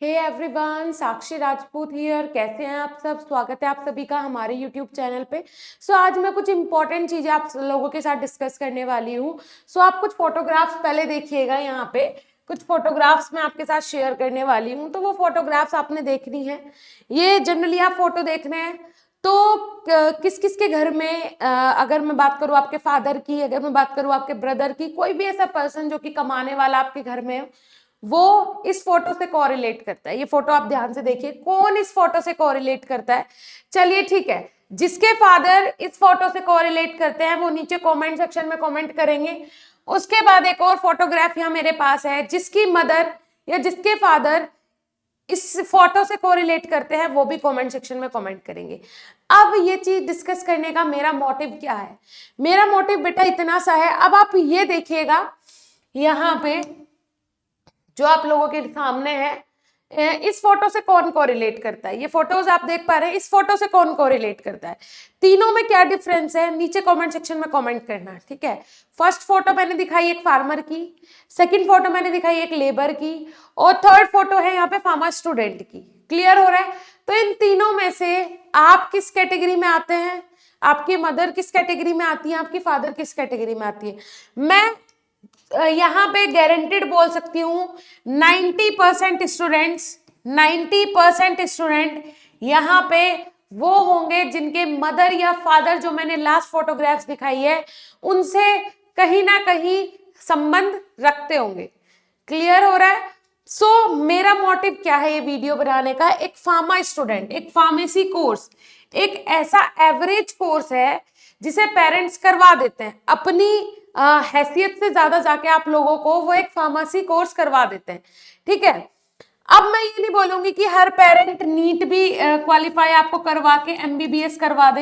Hey everyone, Sakshi Rajput here. कैसे हैं आप सब? स्वागत है आप सभी का हमारे यूट्यूब चैनल पे। आज मैं कुछ इंपॉर्टेंट चीजें आप लोगों के साथ डिस्कस करने वाली हूँ। आप कुछ फोटोग्राफ्स पहले देखिएगा। यहाँ पे कुछ फोटोग्राफ्स मैं आपके साथ शेयर करने वाली हूँ, तो वो फोटोग्राफ्स आपने देखनी है। ये जनरली आप फोटो देख रहे हैं तो किस किस के घर में, अगर मैं बात करूँ आपके फादर की, अगर मैं बात करूँ आपके ब्रदर की, कोई भी ऐसा पर्सन जो कि कमाने वाला आपके घर में है, वो इस फोटो से कोरिलेट करता है। ये फोटो आप ध्यान से देखिए, कौन इस फोटो से कोरिलेट करता है। चलिए ठीक है, जिसके फादर इस फोटो से कोरिलेट करते हैं वो नीचे कमेंट सेक्शन में कमेंट करेंगे। उसके बाद एक और फोटोग्राफ यहाँ मेरे पास है, जिसकी मदर या जिसके फादर इस फोटो से कोरिलेट करते हैं वो भी कमेंट सेक्शन में कमेंट करेंगे। अब ये चीज डिस्कस करने का मेरा मोटिव क्या है? मेरा मोटिव बेटा इतना सा है। अब आप ये देखिएगा, यहाँ पे जो आप लोगों के सामने है, इस फोटो से कौन कोरिलेट करता है? ये फोटोज आप देख पा रहे हैं, इस फोटो से कौन कोरिलेट करता है? तीनों में क्या डिफरेंस है नीचे कमेंट सेक्शन में कमेंट करना, ठीक है। फर्स्ट फोटो मैंने दिखाई एक फार्मर की, सेकंड फोटो मैंने दिखाई एक लेबर की, और थर्ड फोटो है यहाँ पे फार्मर स्टूडेंट की। क्लियर हो रहा है? तो इन तीनों में से आप किस कैटेगरी में आते हैं? आपकी मदर किस कैटेगरी में आती है? आपकी फादर किस कैटेगरी में आती है? मैं यहाँ पे गारंटेड बोल सकती हूँ 90% स्टूडेंट्स, 90% स्टूडेंट यहाँ पे वो होंगे जिनके मदर या फादर, जो मैंने लास्ट फोटोग्राफ्स दिखाई है, उनसे कहीं ना कहीं संबंध रखते होंगे। क्लियर हो रहा है? मेरा मोटिव क्या है ये वीडियो बनाने का? एक फार्मा स्टूडेंट, एक फार्मेसी कोर्स, एक ऐसा एवरेज कोर्स है जिसे पेरेंट्स करवा देते हैं अपनी हैसियत से ज्यादा जाके आप लोगों को वो एक फार्मेसी कोर्स करवा देते हैं, ठीक है। अब मैं ये नहीं बोलूंगी कि हर पेरेंट नीट भी क्वालिफाई आपको करवा के एमबीबीएस करवा दे,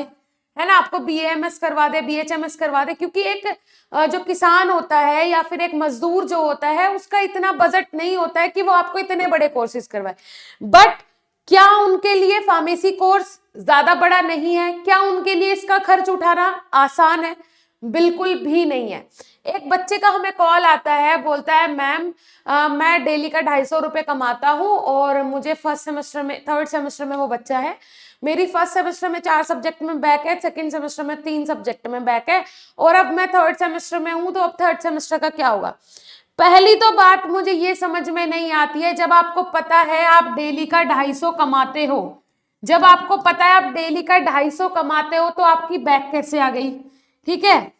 है ना, आपको बीएएमएस करवा दे, बीएचएमएस करवा दे, क्योंकि एक जो किसान होता है या फिर एक मजदूर जो होता है, उसका इतना बजट नहीं होता है कि वो आपको इतने बड़े कोर्सेज करवाए। बट क्या उनके लिए फार्मेसी कोर्स ज्यादा बड़ा नहीं है? क्या उनके लिए इसका खर्च उठाना आसान है? बिल्कुल भी नहीं है। एक बच्चे का हमें कॉल आता है, बोलता है मैम मैं डेली का 250 रुपये कमाता हूँ और मुझे फर्स्ट सेमेस्टर में, थर्ड सेमेस्टर में वो बच्चा है, मेरी फर्स्ट सेमेस्टर में 4 सब्जेक्ट में बैक है, सेकंड सेमेस्टर में 3 सब्जेक्ट में बैक है, और अब मैं थर्ड सेमेस्टर में हूँ, तो अब थर्ड सेमेस्टर का क्या होगा? पहली तो बात मुझे ये समझ में नहीं आती है, जब आपको पता है आप डेली का 250 कमाते हो, जब आपको पता है आप डेली का 250 कमाते हो, तो आपकी बैक कैसे आ गई? ठीक है,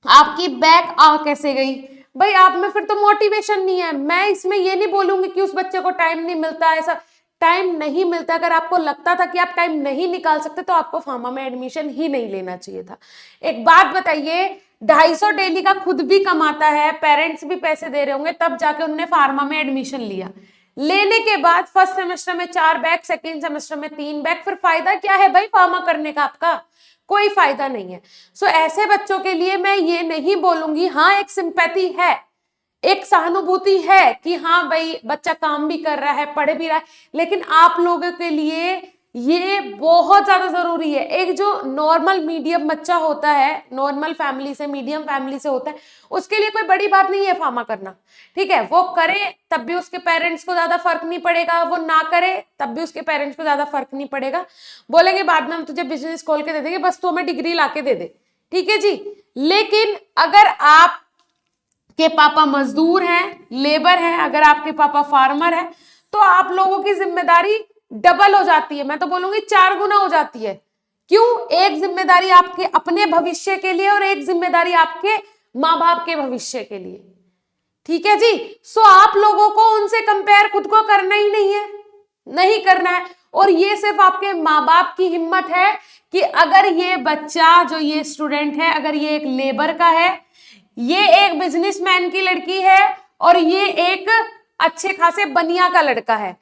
आपकी बैक आ कैसे गई? भाई आप में फिर तो मोटिवेशन नहीं है। मैं इसमें ये नहीं बोलूंगी कि उस बच्चे को टाइम नहीं मिलता, ऐसा टाइम नहीं मिलता। अगर आपको लगता था कि आप टाइम नहीं निकाल सकते तो आपको फार्मा में एडमिशन ही नहीं लेना चाहिए था। एक बात बताइए, 250 डेली का खुद भी कमाता है, पेरेंट्स भी पैसे दे रहे होंगे, तब जाके उन्होंने फार्मा में एडमिशन लिया। लेने के बाद फर्स्ट सेमेस्टर में 4 बैक, सेकेंड सेमेस्टर में 3 बैक, फिर फायदा क्या है भाई फार्मा करने का? आपका कोई फायदा नहीं है। ऐसे बच्चों के लिए मैं ये नहीं बोलूंगी, हाँ एक सिंपैथी है, एक सहानुभूति है कि हाँ भाई बच्चा काम भी कर रहा है, पढ़ भी रहा है, लेकिन आप लोगों के लिए ये बहुत ज्यादा जरूरी है। एक जो नॉर्मल मीडियम बच्चा होता है, नॉर्मल फैमिली से, मीडियम फैमिली से होता है, उसके लिए कोई बड़ी बात नहीं है फार्मा करना, ठीक है। वो करे तब भी उसके पेरेंट्स को ज्यादा फर्क नहीं पड़ेगा, वो ना करे तब भी उसके पेरेंट्स को ज्यादा फर्क नहीं पड़ेगा। बोलेंगे बाद में हम तुझे बिजनेस खोल के दे देंगे, बस तू हमें डिग्री लाके दे दे, ठीक है जी। लेकिन अगर आप के पापा मजदूर हैं, लेबर हैं, अगर आपके पापा फार्मर है, तो आप लोगों की जिम्मेदारी डबल हो जाती है। मैं तो बोलूंगी 4 गुना हो जाती है। क्यों? एक जिम्मेदारी आपके अपने भविष्य के लिए और एक जिम्मेदारी आपके माँ बाप के भविष्य के लिए, ठीक है जी। आप लोगों को उनसे कंपेयर खुद को करना ही नहीं है, नहीं करना है। और ये सिर्फ आपके माँ बाप की हिम्मत है कि अगर ये बच्चा, जो ये स्टूडेंट है, अगर ये एक लेबर का है, ये एक बिजनेसमैन की लड़की है, और ये एक अच्छे खासे बनिया का लड़का है,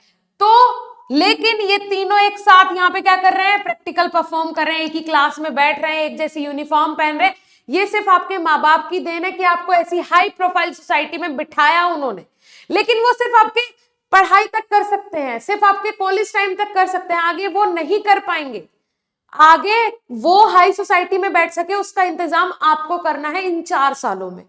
तो लेकिन ये तीनों एक साथ यहाँ पे क्या कर रहे हैं? प्रैक्टिकल परफॉर्म कर रहे हैं, एक ही क्लास में बैठ रहे हैं, एक जैसी यूनिफॉर्म पहन रहे हैं। ये सिर्फ आपके माँ बाप की देन है कि आपको ऐसी हाई प्रोफाइल सोसाइटी में बिठाया उन्होंने। लेकिन वो सिर्फ आपके पढ़ाई तक कर सकते हैं, सिर्फ आपके कॉलेज टाइम तक कर सकते हैं, आगे वो नहीं कर पाएंगे। आगे वो हाई सोसाइटी में बैठ सके उसका इंतजाम आपको करना है इन 4 सालों में।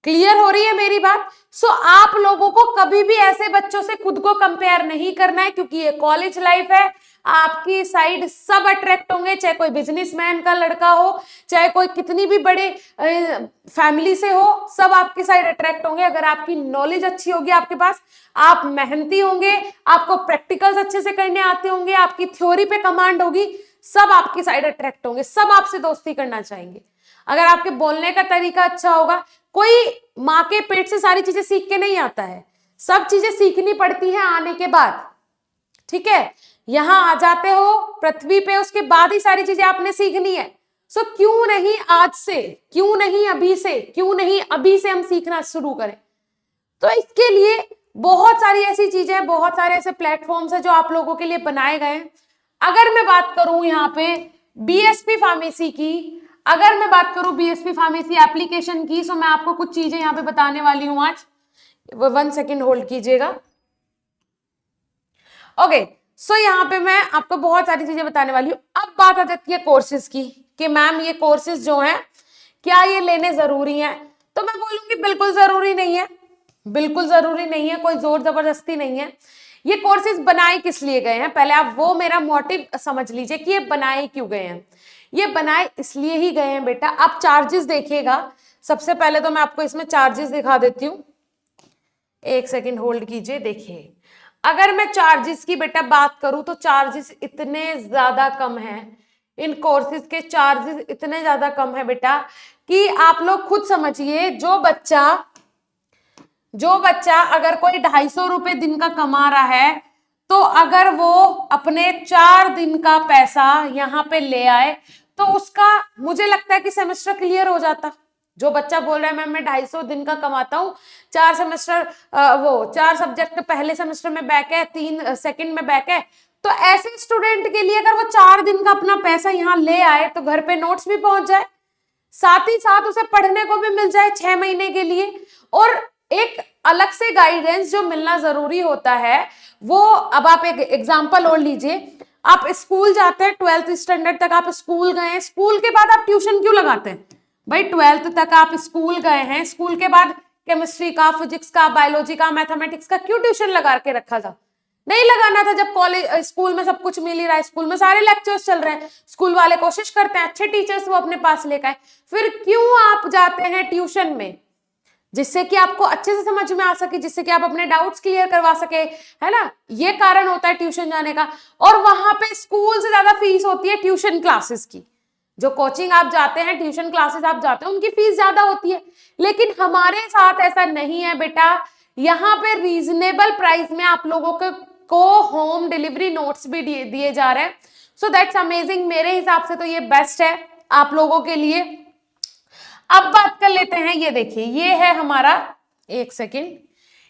क्लियर हो रही है मेरी बात? सो आप लोगों को कभी भी ऐसे बच्चों से खुद को कंपेयर नहीं करना है, क्योंकि ये कॉलेज लाइफ है। आपकी साइड सब अट्रैक्ट होंगे, चाहे कोई बिजनेसमैन का लड़का हो, चाहे कोई कितनी भी बड़े फैमिली से हो, सब आपकी साइड अट्रैक्ट होंगे। अगर आपकी नॉलेज अच्छी होगी आपके पास, आप मेहनती होंगे, आपको प्रैक्टिकल्स अच्छे से करने आते होंगे, आपकी थ्योरी पे कमांड होगी, सब आपकी साइड अट्रैक्ट होंगे, सब आपसे दोस्ती करना चाहेंगे। अगर आपके बोलने का तरीका अच्छा होगा, कोई माँ के पेट से सारी चीजें सीख के नहीं आता है, सब चीजें सीखनी पड़ती हैं आने के बाद, ठीक है? यहां आ जाते हो पृथ्वी पे, उसके बाद ही सारी चीजें आपने सीखनी है। सो क्यों नहीं आज से, क्यों नहीं अभी से, क्यों नहीं अभी से हम सीखना शुरू करें? तो इसके लिए बहुत सारी ऐसी चीजें, बहुत सारे ऐसे प्लेटफॉर्म्स हैं जो आप लोगों के लिए बनाए गए हैं। अगर मैं बात करूं यहाँ पे बीएसपी फार्मेसी की, अगर मैं बात करूं बीएसपी फार्मेसी एप्लीकेशन की, तो मैं आपको कुछ चीजें यहाँ पे बताने वाली हूं आज। 1 सेकेंड होल्ड कीजिएगा। ओके, सो यहाँ पे मैं आपको बहुत सारी चीजें बताने वाली हूँ। अब बात आ जाती है कोर्सेज की, कि मैम ये कोर्सेज जो हैं क्या ये लेने जरूरी हैं? तो मैं बोलूंगी बिल्कुल जरूरी नहीं है, बिल्कुल जरूरी नहीं है, कोई जोर जबरदस्ती नहीं है। ये कोर्सेज बनाए किस लिए गए हैं, पहले आप वो मेरा मोटिव समझ लीजिए कि ये बनाए क्यों गए हैं। ये बनाए इसलिए ही गए हैं बेटा। आप चार्जेस देखिएगा, सबसे पहले तो मैं आपको इसमें चार्जेस दिखा देती हूँ। 1 सेकेंड होल्ड कीजिए। देखिए, अगर मैं चार्जेस की बेटा बात करूं तो चार्जेस इतने ज्यादा कम है, इन कोर्सेज के चार्जेस इतने ज्यादा कम है बेटा कि आप लोग खुद समझिए। जो बच्चा अगर कोई 250 रुपए दिन का कमा रहा है, तो अगर वो अपने 4 दिन का पैसा यहाँ पे ले आए तो उसका मुझे लगता है कि सेमेस्टर क्लियर हो जाता। जो बच्चा बोल रहा है मैम मैं 250 दिन का कमाता हूँ, 4 सेमेस्टर 4 सब्जेक्ट पहले सेमेस्टर में बैक है, 3 सेकंड में बैक है, तो ऐसे स्टूडेंट के लिए अगर वो 4 दिन का अपना पैसा यहाँ ले आए तो घर पे नोट्स भी पहुंच जाए, साथ ही साथ उसे पढ़ने को भी मिल जाए 6 महीने के लिए। और एक अलग से गाइडेंस जो मिलना जरूरी होता है वो, अब आप एक एग्जांपल और लीजिए। आप स्कूल जाते हैं, 12th स्टैंडर्ड तक आप स्कूल गए हैं, स्कूल के बाद आप ट्यूशन क्यों लगाते हैं भाई? 12th तक आप स्कूल गए हैं, स्कूल के बाद केमिस्ट्री का, फिजिक्स का, बायोलॉजी का, मैथमेटिक्स का क्यों ट्यूशन लगा के रखा था? नहीं लगाना था। जब कॉलेज स्कूल में सब कुछ मिल ही रहा है, स्कूल में सारे लेक्चर्स चल रहे हैं, स्कूल वाले कोशिश करते हैं अच्छे टीचर्स वो अपने पास लेकर आए, फिर क्यों आप जाते हैं ट्यूशन में? जिससे कि आपको अच्छे से समझ में आ सके, जिससे कि आप अपने डाउट्स क्लियर करवा सके, है ना? ये कारण होता है ट्यूशन जाने का। और वहां पे स्कूल से ज्यादा फीस होती है ट्यूशन क्लासेस की। जो कोचिंग आप जाते हैं, ट्यूशन क्लासेस आप जाते हैं, उनकी फीस ज्यादा होती है। लेकिन हमारे साथ ऐसा नहीं है बेटा, यहाँ पे रीजनेबल प्राइस में आप लोगों को होम डिलीवरी नोट्स भी दिए जा रहे हैं। So that's amazing. मेरे हिसाब से तो ये बेस्ट है आप लोगों के लिए। अब बात कर लेते हैं, ये देखिए, ये है हमारा, 1 सेकेंड,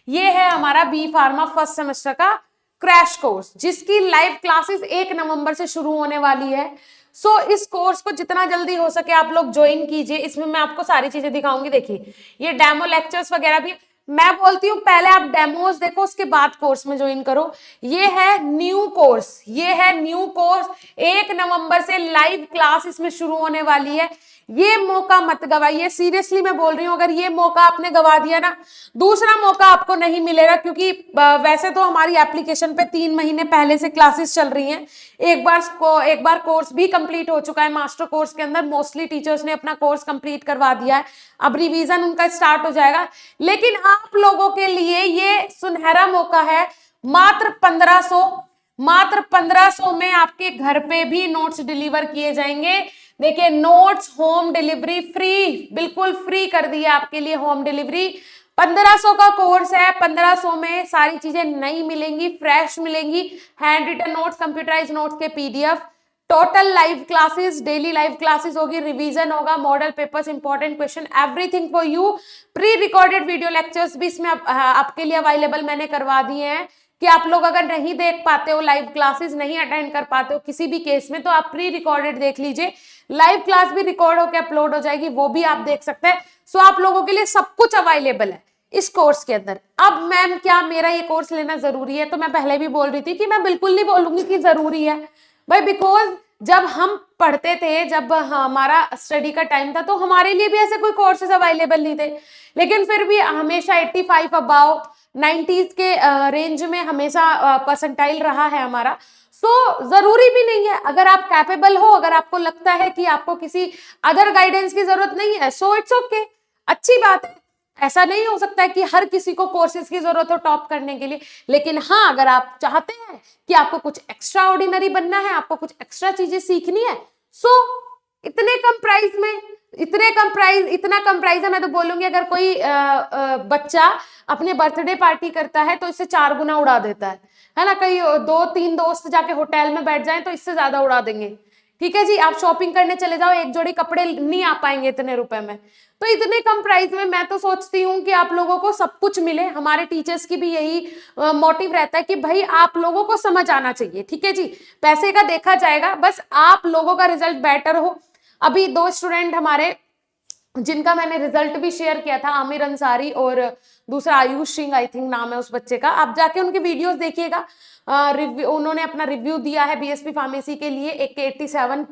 ये है हमारा बी फार्मा फर्स्ट सेमेस्टर का क्रैश कोर्स, जिसकी लाइव क्लासेस 1 नवंबर से शुरू होने वाली है। सो इस कोर्स को जितना जल्दी हो सके आप लोग ज्वाइन कीजिए। इसमें मैं आपको सारी चीजें दिखाऊंगी। देखिए, ये डेमो लेक्चर्स वगैरह भी, मैं बोलती हूँ पहले आप डेमोज देखो, उसके बाद कोर्स में ज्वाइन करो। ये है न्यू कोर्स, ये है न्यू कोर्स, 1 नवंबर से लाइव क्लास इसमें शुरू होने वाली है। ये मौका मत गवाइए, सीरियसली मैं बोल रही हूँ। अगर ये मौका आपने गवा दिया ना, दूसरा मौका आपको नहीं मिलेगा। क्योंकि वैसे तो हमारी एप्लीकेशन पे 3 महीने पहले से क्लासेस चल रही हैं। एक बार कोर्स भी कंप्लीट हो चुका है। मास्टर कोर्स के अंदर मोस्टली टीचर्स ने अपना कोर्स कंप्लीट करवा दिया है, अब रिवीजन उनका स्टार्ट हो जाएगा। लेकिन आप लोगों के लिए ये सुनहरा मौका है। मात्र 1500 में आपके घर पे भी नोट्स डिलीवर किए जाएंगे। देखिए, नोट्स होम डिलीवरी फ्री, बिल्कुल फ्री कर दी है आपके लिए होम डिलीवरी। 1500 का कोर्स है, 1500 में सारी चीजें नई मिलेंगी, फ्रेश मिलेंगी, hand written notes, computerize notes के PDF, total live classes, daily live classes होगी, रिवीजन होगा, model papers, important question, everything for you. Pre recorded video lectures भी इसमें आपके लिए अवेलेबल मैंने करवा दिए हैं कि आप लोग अगर नहीं देख पाते हो, लाइव क्लासेस नहीं अटेंड कर पाते हो किसी भी केस में, तो आप प्री रिकॉर्डेड देख लीजिए। लाइव क्लास भी रिकॉर्ड होकर अपलोड हो जाएगी, वो भी आप देख सकते हैं। सो आप लोगों के लिए सब कुछ अवेलेबल है इस कोर्स के अंदर। अब मैम क्या मेरा ये कोर्स लेना जरूरी है? तो मैं पहले भी बोल रही थी कि मैं बिल्कुल नहीं बोलूंगी कि जरूरी है भाई, बिकॉज जब हम पढ़ते थे, जब हमारा स्टडी का टाइम था, तो हमारे लिए भी ऐसे कोई कोर्सेज अवेलेबल नहीं थे, लेकिन फिर भी हमेशा 85 अबाव 90s के रेंज में हमेशा परसेंटाइल रहा है हमारा। जरूरी भी नहीं है, अगर आप कैपेबल हो, अगर आपको लगता है कि आपको किसी अदर गाइडेंस की जरूरत नहीं है, सो इट्स ओके, अच्छी बात है। ऐसा नहीं हो सकता है कि हर किसी को कोर्सेज की जरूरत हो टॉप करने के लिए, लेकिन हाँ, अगर आप चाहते हैं कि आपको कुछ एक्स्ट्रा ऑर्डिनरी बनना है, आपको कुछ एक्स्ट्रा चीजें सीखनी है, सो इतने कम प्राइस में, इतना कम प्राइस है, मैं तो बोलूंगी अगर कोई बच्चा अपने बर्थडे पार्टी करता है तो इससे 4 गुना उड़ा देता है ना। कई 2-3 दोस्त जाके होटल में बैठ जाएं तो इससे ज्यादा उड़ा देंगे। ठीक है जी, आप शॉपिंग करने चले जाओ, एक जोड़ी कपड़े नहीं आ पाएंगे इतने रुपए में। तो इतने कम प्राइस में मैं तो सोचती हूँ कि आप लोगों को सब कुछ मिले। हमारे टीचर्स की भी यही मोटिव रहता है कि भाई आप लोगों को समझ आना चाहिए। ठीक है जी, पैसे का देखा जाएगा, बस आप लोगों का रिजल्ट बेटर हो। अभी 2 स्टूडेंट हमारे, जिनका मैंने रिजल्ट भी शेयर किया था, आमिर अंसारी और दूसरा आयुष सिंह, आई थिंक नाम है उस बच्चे का, आप जाके उनके वीडियोस देखिएगा। उन्होंने अपना रिव्यू दिया है बीएसपी फार्मेसी के लिए। एक के 87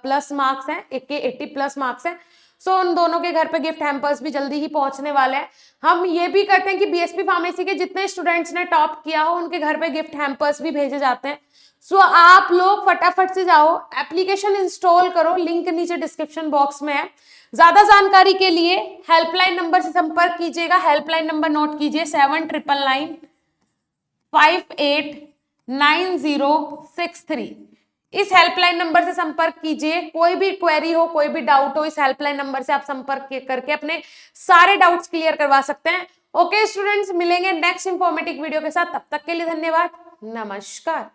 प्लस मार्क्स हैं, एक के 80 प्लस मार्क्स हैं। सो उन दोनों के घर पे गिफ्ट हैम्पर्स भी जल्दी ही पहुंचने वाले हैं। हम ये भी करते हैं कि बीएसपी फार्मेसी के जितने स्टूडेंट्स ने टॉप किया हो उनके घर पे गिफ्ट हैम्पर्स भी भेजे जाते हैं। सो आप लोग फटाफट से जाओ, एप्लीकेशन इंस्टॉल करो, लिंक नीचे डिस्क्रिप्शन बॉक्स में है। ज्यादा जानकारी के लिए हेल्पलाइन नंबर से संपर्क कीजिएगा। हेल्पलाइन नंबर नोट कीजिए, 7999589063। इस हेल्पलाइन नंबर से संपर्क कीजिए। कोई भी क्वेरी हो, कोई भी डाउट हो, इस हेल्पलाइन नंबर से आप संपर्क करके अपने सारे डाउट्स क्लियर करवा सकते हैं। ओके स्टूडेंट्स, मिलेंगे नेक्स्ट इंफॉर्मेटिव वीडियो के साथ, तब तक के लिए धन्यवाद, नमस्कार।